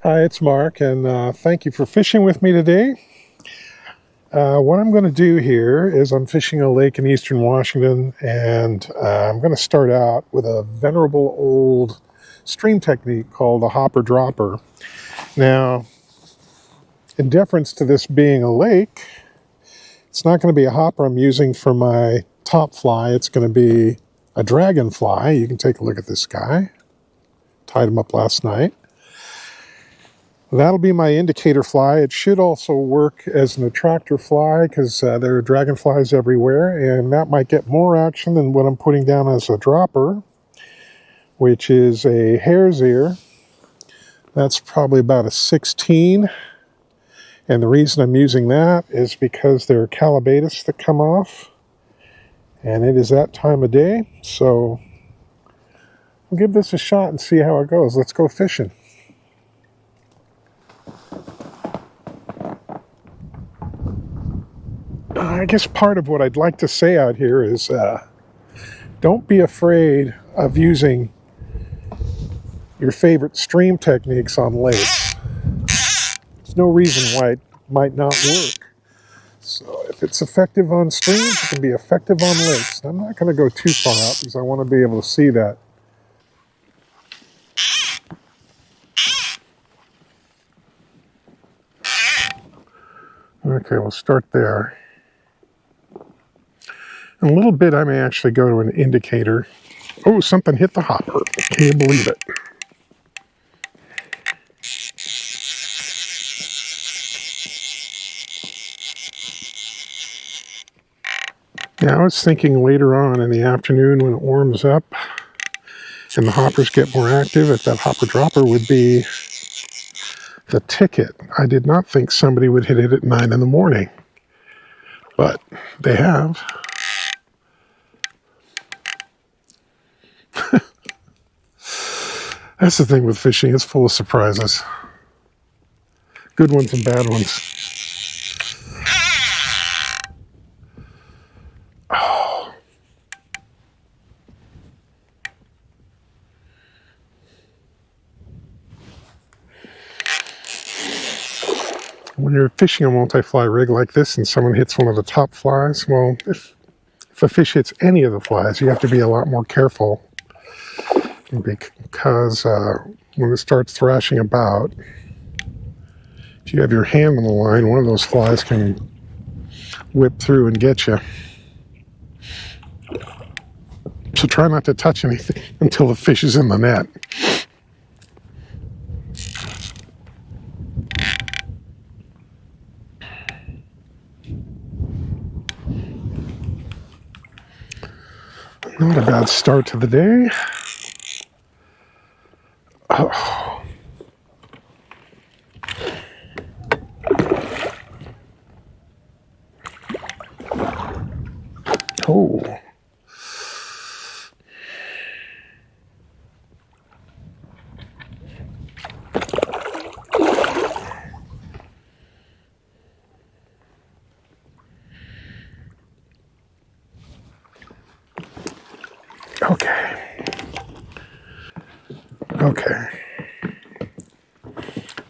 Hi, it's Mark, and thank you for fishing with me today. What I'm going to do here is I'm fishing a lake in eastern Washington, and I'm going to start out with a venerable old stream technique called a hopper-dropper. Now, in deference to this being a lake, it's not going to be a hopper I'm using for my top fly. It's going to be a dragonfly. You can take a look at this guy. Tied him up last night. That'll be my indicator fly. It should also work as an attractor fly because there are dragonflies everywhere, and that might get more action than what I'm putting down as a dropper, which is a hare's ear. That's probably about a 16, and the reason I'm using that is because there are calabatus that come off, and it is that time of day, so I'll give this a shot and see how it goes. Let's go fishing. I guess part of what I'd like to say out here is don't be afraid of using your favorite stream techniques on lakes. There's no reason why it might not work. So if it's effective on streams, it can be effective on lakes. I'm not going to go too far out because I want to be able to see that. Okay, we'll start there. In a little bit, I may actually go to an indicator. Oh, something hit the hopper. Can you believe it? Yeah, I was thinking later on in the afternoon when it warms up and the hoppers get more active, if that hopper dropper would be the ticket. I did not think somebody would hit it at 9 in the morning, but they have. That's the thing with fishing, it's full of surprises. Good ones and bad ones. Oh. When you're fishing a multi-fly rig like this and someone hits one of the top flies, well, if a fish hits any of the flies, you have to be a lot more careful because when it starts thrashing about, if you have your hand on the line, one of those flies can whip through and get you. So try not to touch anything until the fish is in the net. Not a bad start to the day. Oh. Oh. Okay.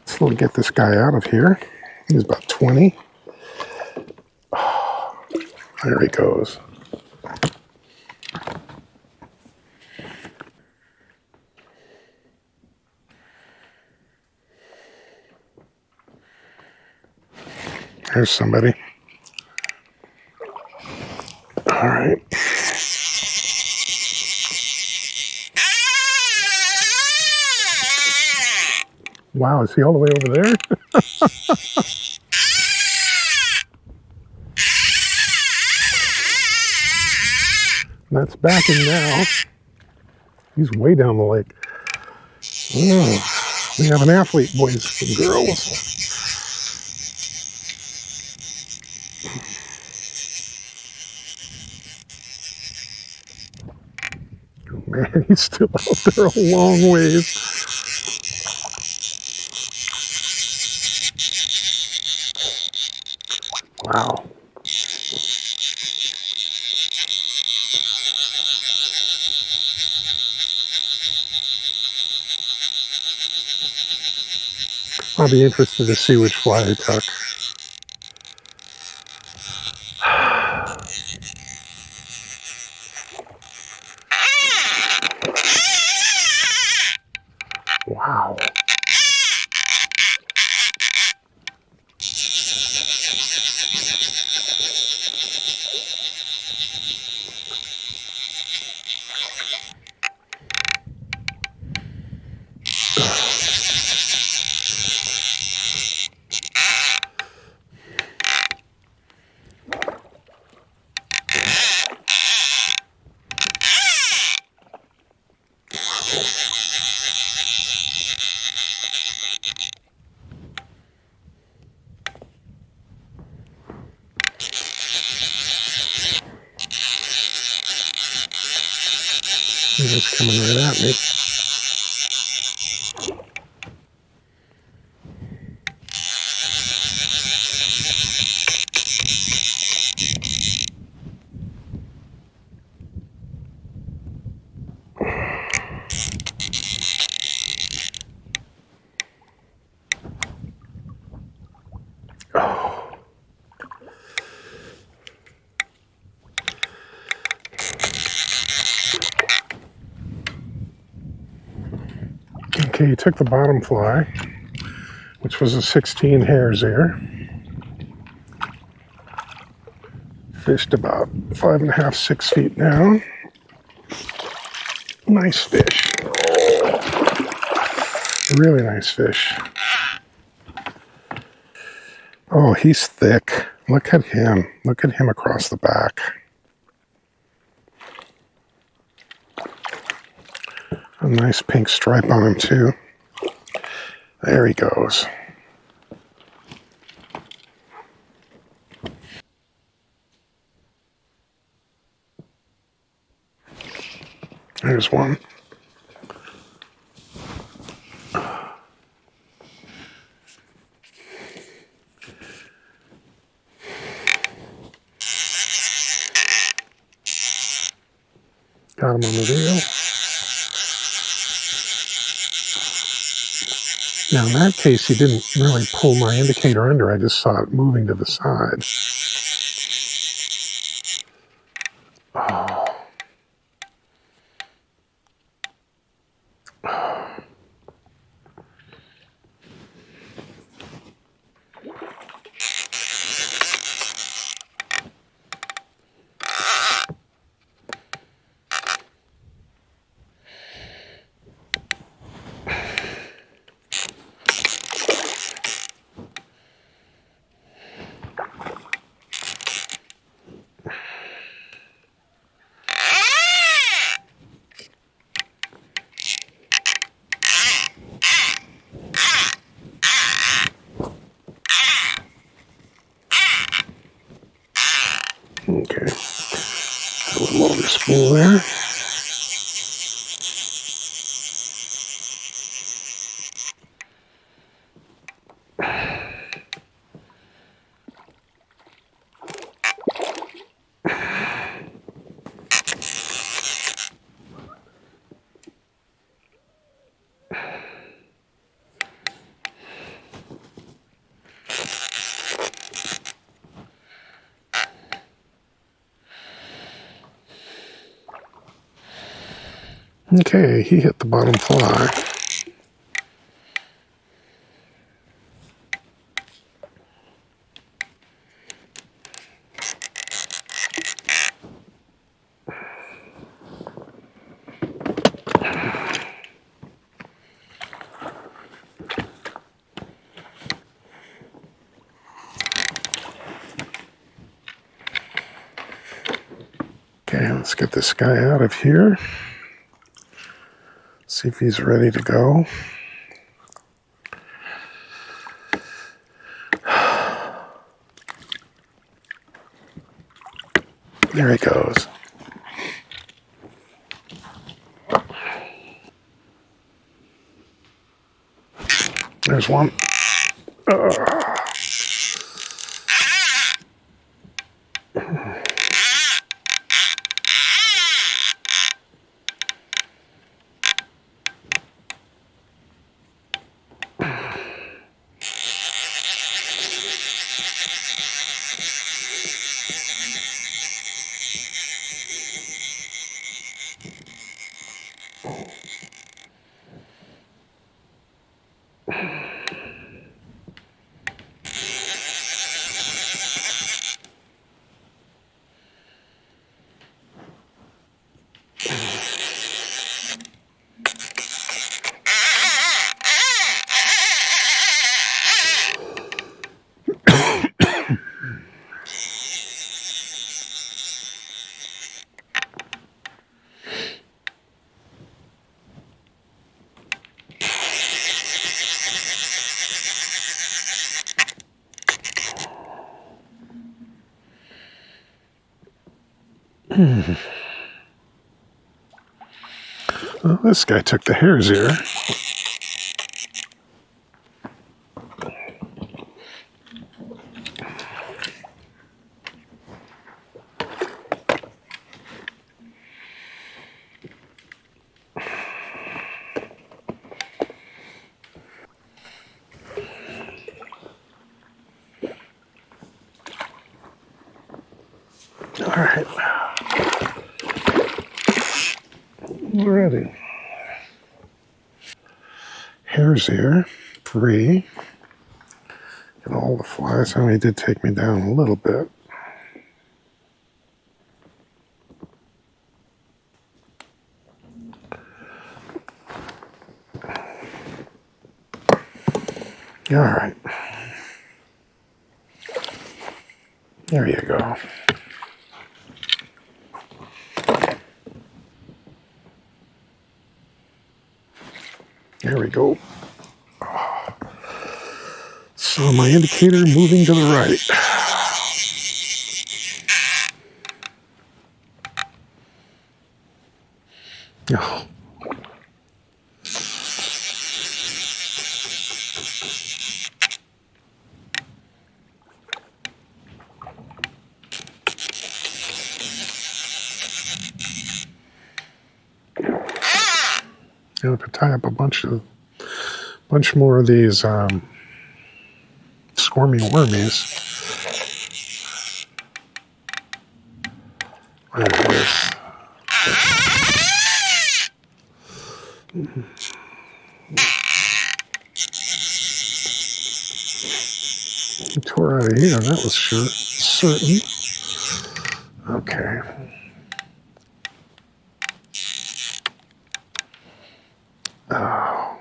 So we'll get this guy out of here. He's about 20. Oh, there he goes. There's somebody. All right. Wow, is he all the way over there? That's backing now. He's way down the lake. Oh, we have an athlete, boys and girls. Oh, man, he's still out there a long ways. Wow. I'll be interested to see which fly he took. Wow. He's coming right at me. Okay, he took the bottom fly, which was a 16 hares there. Fished about 5.5, 6 feet down. Nice fish. Really nice fish. Oh, he's thick. Look at him. Look at him across the back. A nice pink stripe on him, too. There he goes. There's one. Got him on the reel. Now, in that case, he didn't really pull my indicator under. I just saw it moving to the side. Oh. Okay. A little longer spool there. Okay, he hit the bottom fly. Okay, let's get this guy out of here. See if he's ready to go. There he goes. There's one. Well, this guy took the hare's ear. All right. Alrighty. Hare's ear, 3. And all the flies. I mean, he did take me down a little bit. All right. There you go. There we go. So my indicator moving to the right. Oh. I have to tie up a bunch more of these squirmy wormies. There it is. He tore out of here, that was sure, certain. Okay. Oh.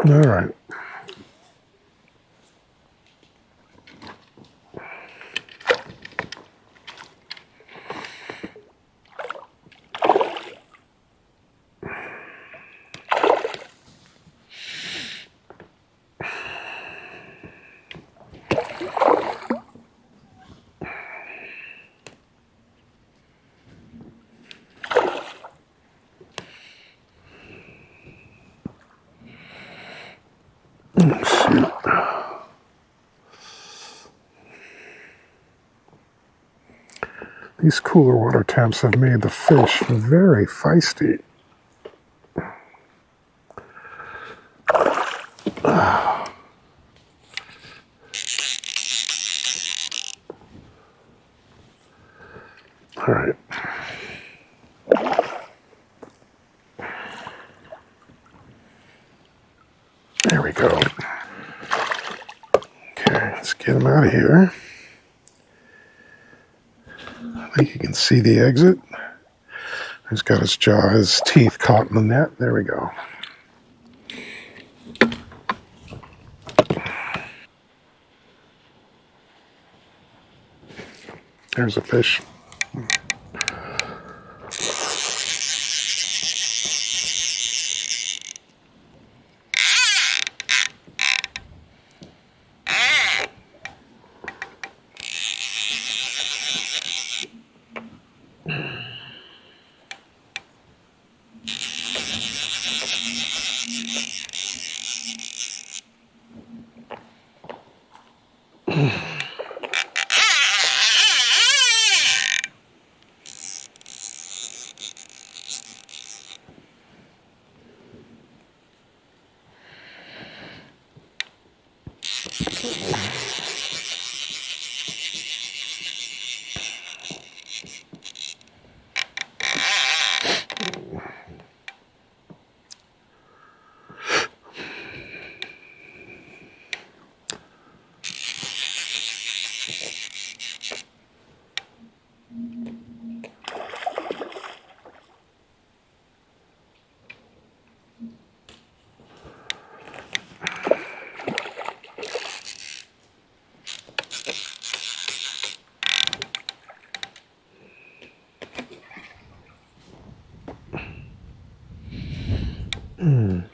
All right. These cooler water temps have made the fish very feisty. All right. There we go. Okay, let's get him out of here. I think you can see the exit. He's got his jaw, his teeth caught in the net. There we go. There's a fish. Mm.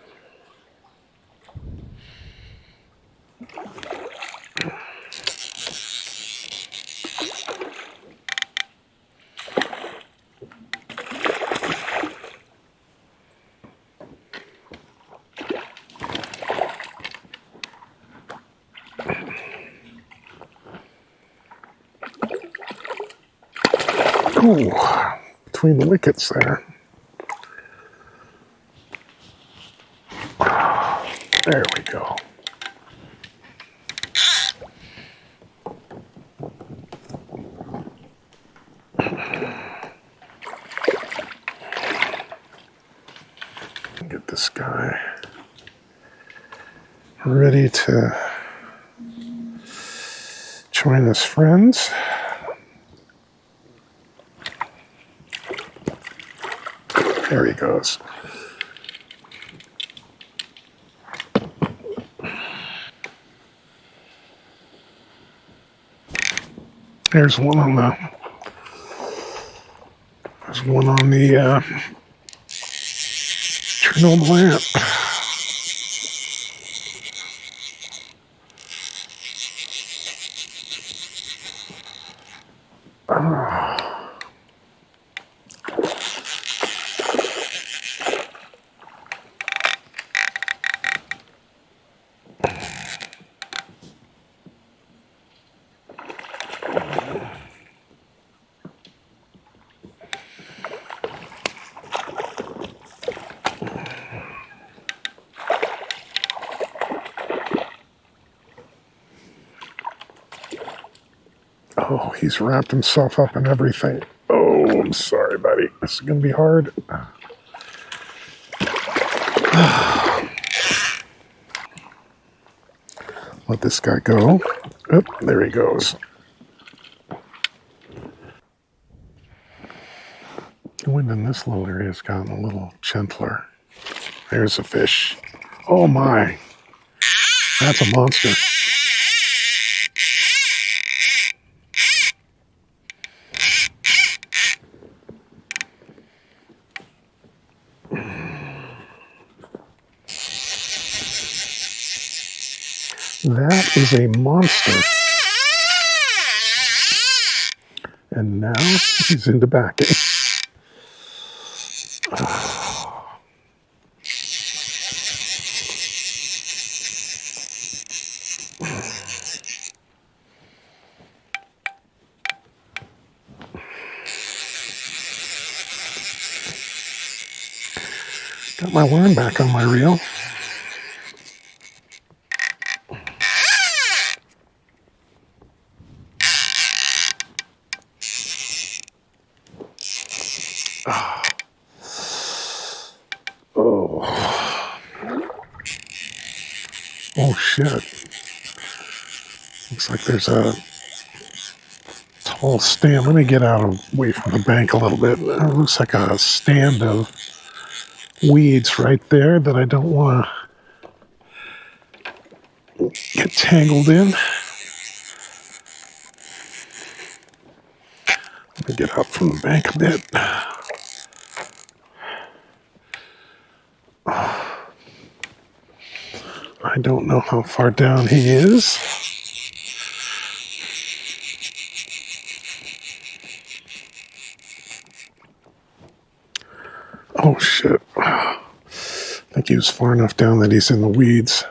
Ooh, between the wickets there. There we go. Get this guy ready to join his friends. There he goes. There's one on the Chernobyl ant. Oh, he's wrapped himself up in everything. Oh, I'm sorry, buddy. This is going to be hard. Let this guy go. Oh, there he goes. The wind in this little area has gotten a little gentler. There's a fish. Oh my. That's a monster. That is a monster. And now he's into backing. Got my worm back on my reel. Oh shit. Looks like there's a tall stand. Let me get away from the bank a little bit. It looks like a stand of weeds right there that I don't want to get tangled in. Let me get up from the bank a bit. I don't know how far down he is. Oh shit. I think he was far enough down that he's in the weeds.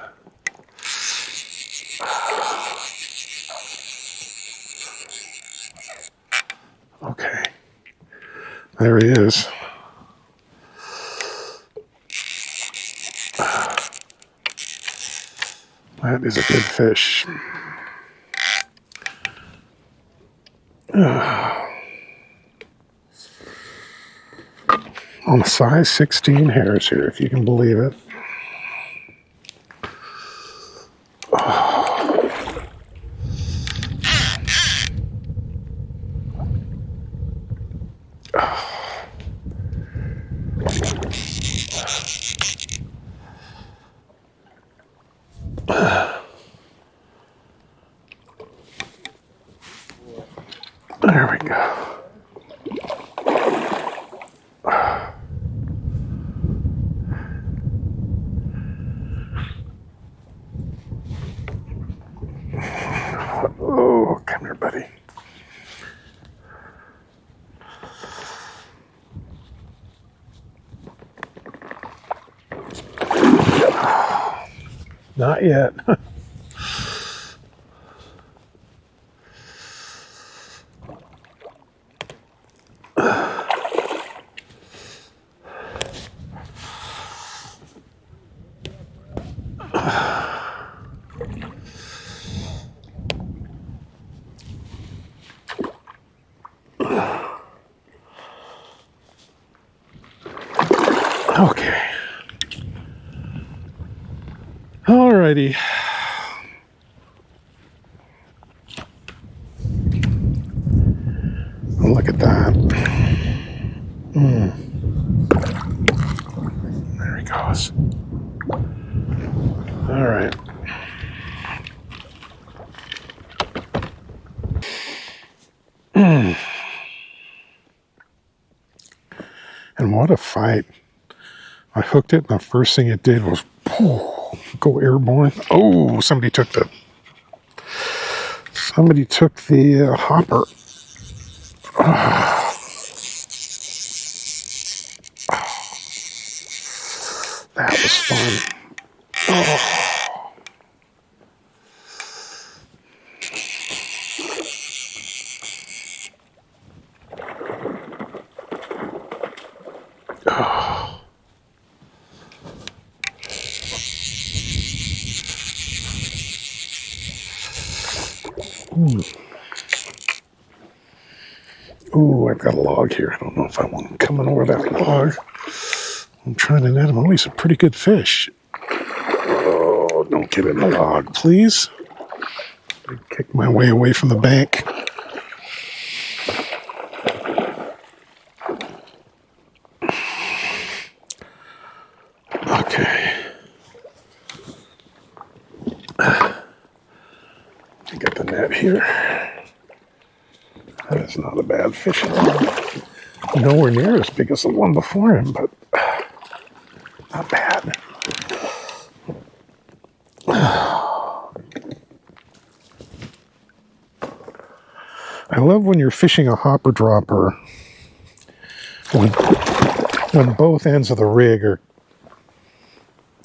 Okay. There he is. That is a good fish. On a size 16 hairs here, if you can believe it. There we go. Not yet. Okay. Alrighty. Look at that. There he goes. All right. And what a fight. I hooked it, and the first thing it did was go airborne. Oh, somebody took the hopper. That was fun. Ooh, I've got a log here. I don't know if I want him coming over that log. I'm trying to net him. Oh, he's a pretty good fish. Oh, don't get in the log, please. I kick my way away from the bank. Okay. Get the net here. That is not a bad fish at all. Nowhere near as big as the one before him, but not bad. I love when you're fishing a hopper dropper when both ends of the rig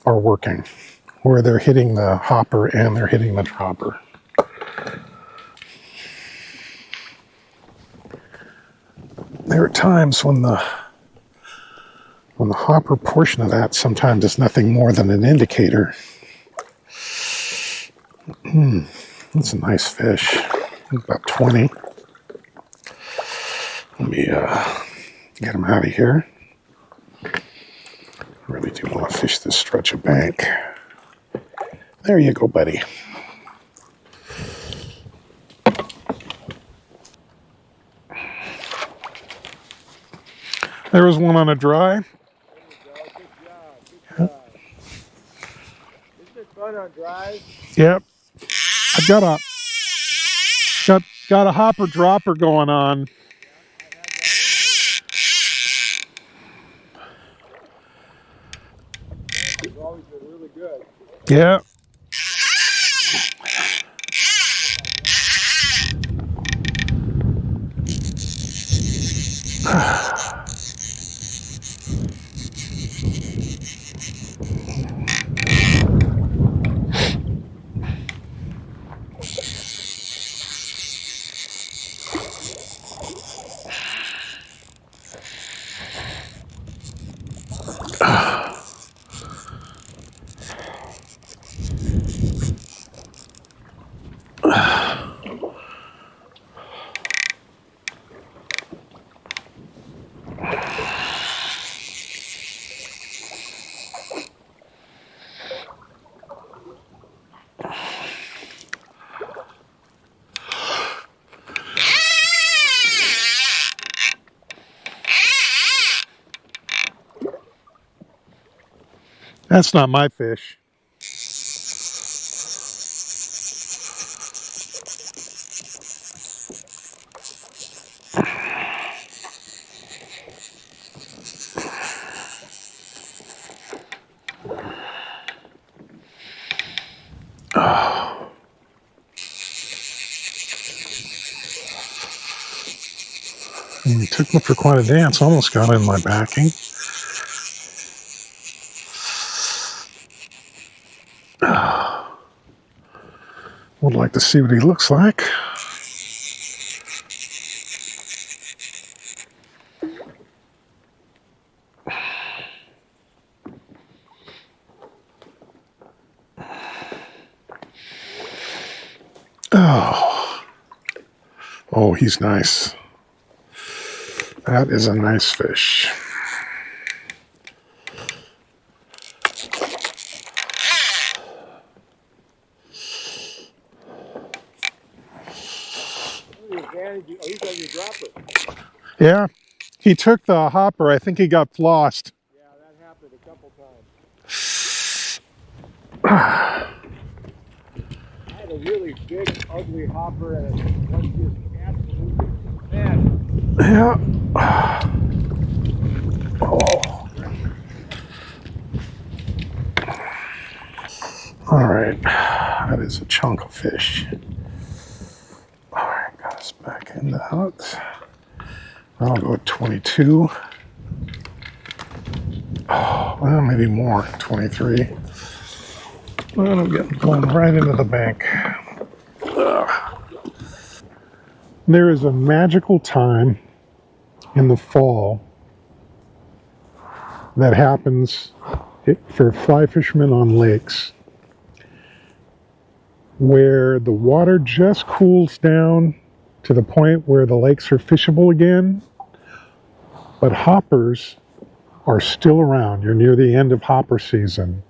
are working, where they're hitting the hopper and they're hitting the dropper. There are times when the hopper portion of that sometimes is nothing more than an indicator. That's a nice fish. About 20. Let me get him out of here. I really do want to fish this stretch of bank. There you go, buddy. There was one on a dry. There you go. Good job. Isn't it fun on dries? Yep. I've got a hopper dropper going on. It's always been really good. Yeah. That's not my fish. He took me for quite a dance. Almost got in my backing. would like to see what he looks like. Oh, oh, he's nice. That is a nice fish. He's on your dropper. Yeah, he took the hopper. I think he got flossed. Yeah, that happened a couple times. Ah, I had a really big, ugly hopper, and it was just absolutely mad. yeah. Oh. All right, that is a chunk of fish. All right, got us back in the hooks. I'll go with 22. Oh, well, maybe more, 23. Well, I'm getting going right into the bank. Ugh. There is a magical time in the fall that happens for fly fishermen on lakes where the water just cools down to the point where the lakes are fishable again, but hoppers are still around. You're near the end of hopper season.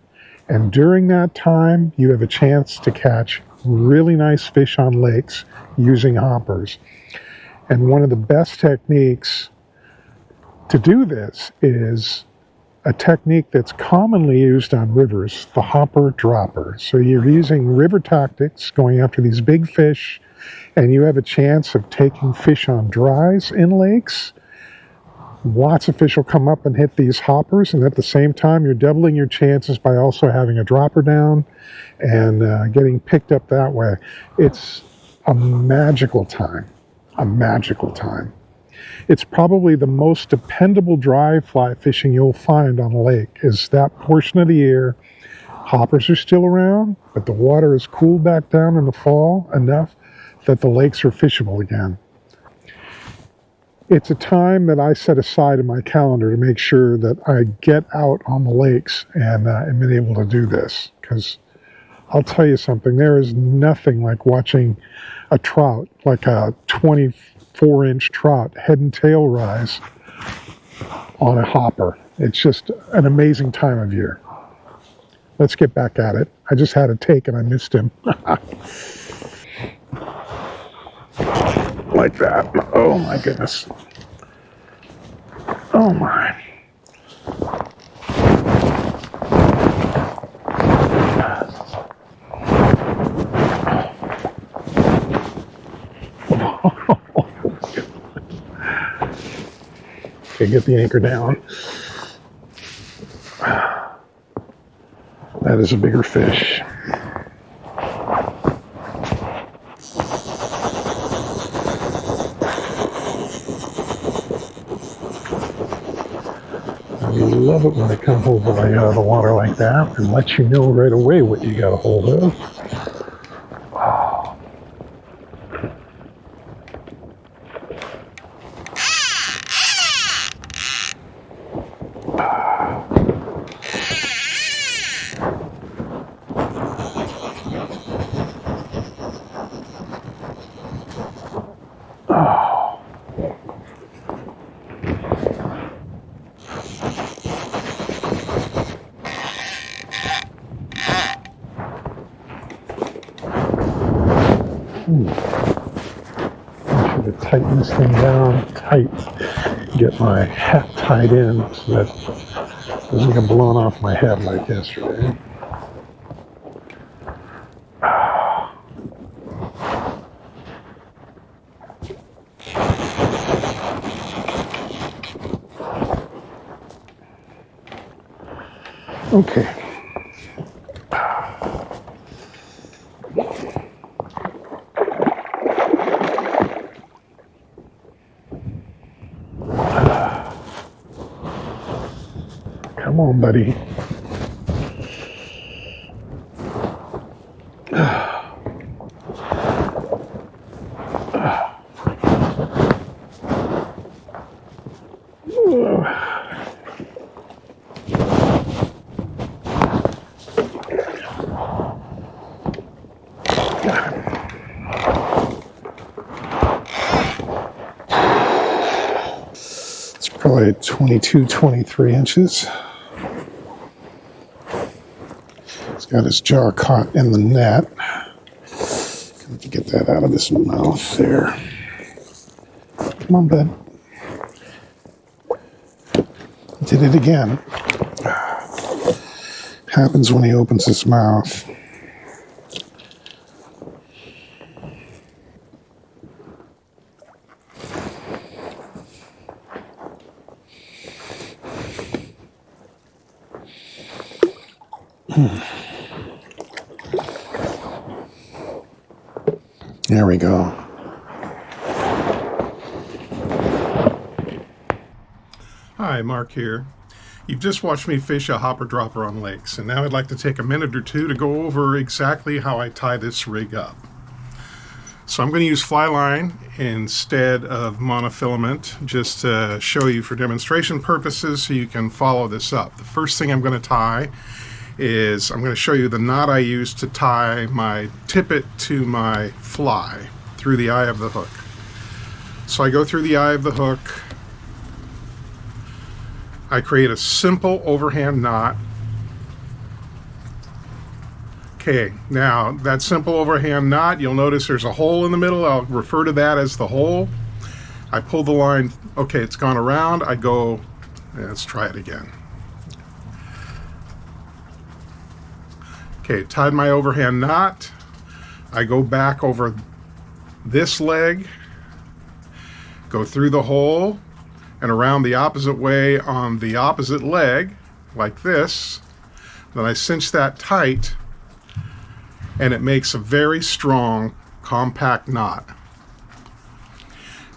And during that time, you have a chance to catch really nice fish on lakes using hoppers. And one of the best techniques to do this is a technique that's commonly used on rivers, the hopper dropper. So you're using river tactics, going after these big fish, and you have a chance of taking fish on dries in lakes. Lots of fish will come up and hit these hoppers, and at the same time, you're doubling your chances by also having a dropper down and getting picked up that way. It's a magical time, a magical time. It's probably the most dependable dry fly fishing you'll find on a lake is that portion of the year. Hoppers are still around, but the water is cooled back down in the fall enough that the lakes are fishable again. It's a time that I set aside in my calendar to make sure that I get out on the lakes and been able to do this. Because I'll tell you something, there is nothing like watching a trout, like a 24-inch trout, head and tail rise on a hopper. It's just an amazing time of year. Let's get back at it. I just had a take and I missed him. Like that. Oh my goodness. Oh my. Okay, get the anchor down. That is a bigger fish. You love it when they come over right out of the water like that and let you know right away what you got a hold of. Oh. Oh. I should have tightened this thing down tight. Get my hat tied in so that it doesn't get blown off my head like yesterday. Okay. Come on, buddy. Probably 22, 23 inches. He's got his jaw caught in the net. Got to get that out of his mouth there. Come on, bud. Did it again. Happens when he opens his mouth. There we go. Hi, Mark here. You've just watched me fish a hopper dropper on lakes, and now I'd like to take a minute or two to go over exactly how I tie this rig up. So I'm going to use fly line instead of monofilament, just to show you for demonstration purposes so you can follow this up. The first thing I'm going to tie is I'm going to show you the knot I use to tie my tippet to my fly through the eye of the hook. So I go through the eye of the hook. I create a simple overhand knot. Okay, now that simple overhand knot, you'll notice there's a hole in the middle. I'll refer to that as the hole. I pull the line, okay, it's gone around. I go, let's try it again. Okay, tied my overhand knot. I go back over this leg, go through the hole, and around the opposite way on the opposite leg, like this. Then I cinch that tight, and it makes a very strong, compact knot.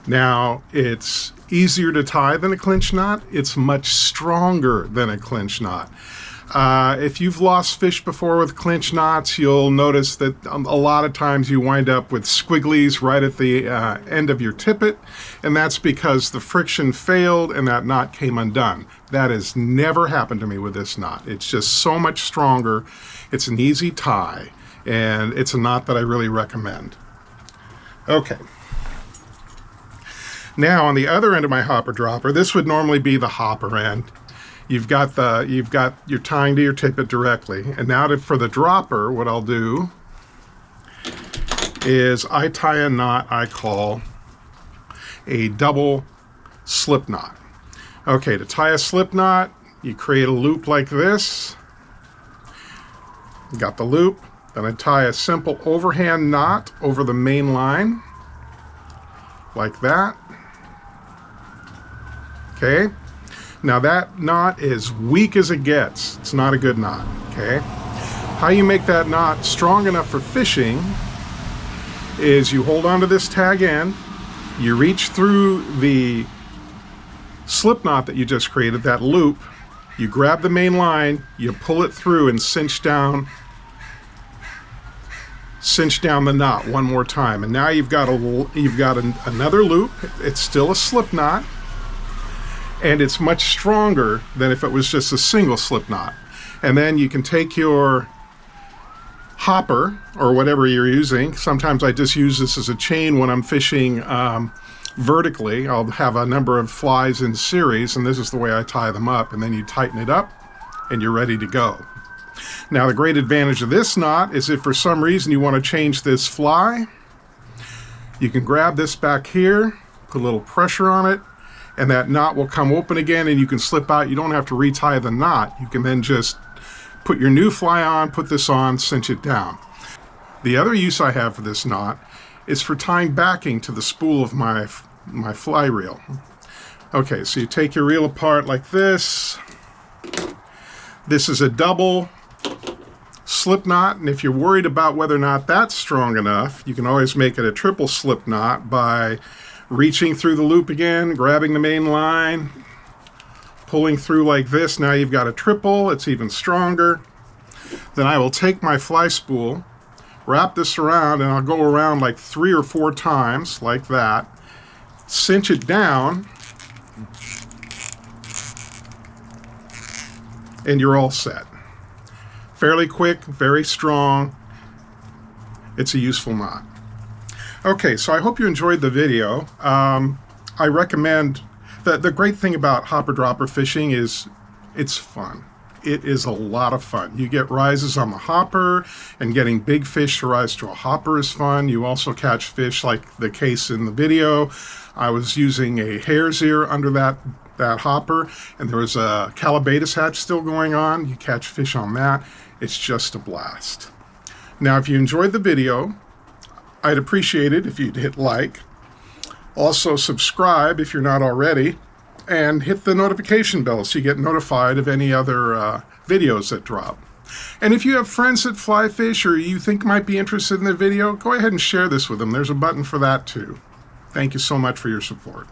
Now, it's easier to tie than a clinch knot. It's much stronger than a clinch knot. If you've lost fish before with clinch knots, you'll notice that a lot of times you wind up with squigglies right at the end of your tippet, and that's because the friction failed and that knot came undone. That has never happened to me with this knot. It's just so much stronger. It's an easy tie, and it's a knot that I really recommend. Okay. Now on the other end of my hopper dropper, this would normally be the hopper end. You're tying to your tippet directly. And now for the dropper, what I'll do is I tie a knot I call a double slip knot. Okay, to tie a slip knot, you create a loop like this. Got the loop. Then I tie a simple overhand knot over the main line, like that. Okay. Now that knot is weak as it gets. It's not a good knot, okay? How you make that knot strong enough for fishing is you hold onto this tag end, you reach through the slip knot that you just created, that loop, you grab the main line, you pull it through and cinch down the knot one more time. And now you've got another loop. It's still a slip knot, and it's much stronger than if it was just a single slip knot. And then you can take your hopper or whatever you're using. Sometimes I just use this as a chain when I'm fishing vertically. I'll have a number of flies in series, and this is the way I tie them up. And then you tighten it up and you're ready to go. Now the great advantage of this knot is if for some reason you want to change this fly, you can grab this back here, put a little pressure on it, and that knot will come open again and you can slip out. You don't have to retie the knot. You can then just put your new fly on, put this on, cinch it down. The other use I have for this knot is for tying backing to the spool of my fly reel. Okay, so you take your reel apart like this. This is a double slip knot, and if you're worried about whether or not that's strong enough, you can always make it a triple slip knot by reaching through the loop again, grabbing the main line, pulling through like this. Now you've got a triple, it's even stronger. Then I will take my fly spool, wrap this around, and I'll go around like 3 or 4 times like that, cinch it down, and you're all set. Fairly quick, very strong. It's a useful knot. Okay, so I hope you enjoyed the video. I recommend The great thing about hopper dropper fishing is it's fun. It is a lot of fun. You get rises on the hopper, and getting big fish to rise to a hopper is fun. You also catch fish like the case in the video. I was using a hare's ear under that hopper, and there was a calabatus hatch still going on. You catch fish on that. It's just a blast. Now, if you enjoyed the video, I'd appreciate it if you'd hit like. Also, subscribe if you're not already, and hit the notification bell so you get notified of any other videos that drop. And if you have friends that fly fish or you think might be interested in the video, go ahead and share this with them. There's a button for that too. Thank you so much for your support.